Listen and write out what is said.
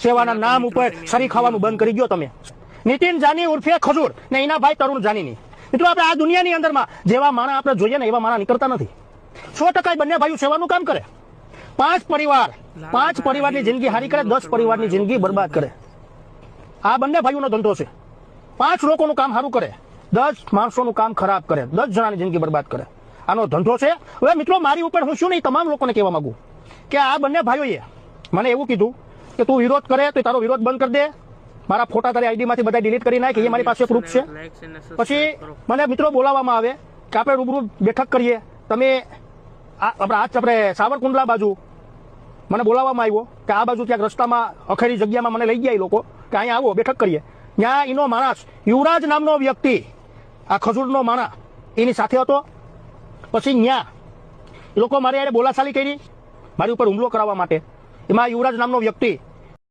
સેવાના નામ ઉપર સરી ખાવાનું બંધ કરી ગયો તમે. નીતિન જાની ઉર્ફે ખજૂર ને એના ભાઈ તરુણ જાનીની. મિત્રો આપણે આ દુનિયાની અંદરમાં જેવા માણસ આપણે જોઈએ ને એવા માણસ નીકળતા નથી. 100% બંને ભાઈઓ સેવાનું કામ કરે. 5 પરિવારની જિંદગી હારી કરે, 10 પરિવારની જિંદગી બરબાદ કરે. આ બંને ભાઈઓનો ધંધો છે. 5 લોકોનું કામ સારું કરે, 10 માણસોનું કામ ખરાબ કરે, 10 જણાની જિંદગી બરબાદ કરે. આનો ધંધો છે. હવે મિત્રો મારી ઉપર હું શું નહીં તમામ લોકોને કહેવા માંગુ કે આ બંને ભાઈઓએ મને એવું કીધું કે તું વિરોધ કરે તો તારો વિરોધ બંધ કરી દે, મારા ફોટા તારી આઈડી માંથી બધા ડિલીટ કરી નાખ, એ મારી પાસે પ્રૂફ છે. પછી મને મિત્રો બોલાવવામાં આવે કે આપણે રૂબરૂ બેઠક કરીએ. તમે આપણે સાવરકુંડલા બાજુ મને બોલાવવામાં આવ્યો કે આ બાજુ ક્યાંક રસ્તામાં અખેરી જગ્યામાં મને લઈ ગયા એ લોકો કે અહીંયા આવો બેઠક કરીએ. ત્યાં એનો માણસ યુવરાજ નામનો વ્યક્તિ, આ ખજૂરનો માણસ એની સાથે હતો. પછી ત્યાં એ લોકો મારી યારે બોલાચાલી કરી મારી ઉપર હુમલો કરાવવા માટે. એમાં યુવરાજ નામનો વ્યક્તિ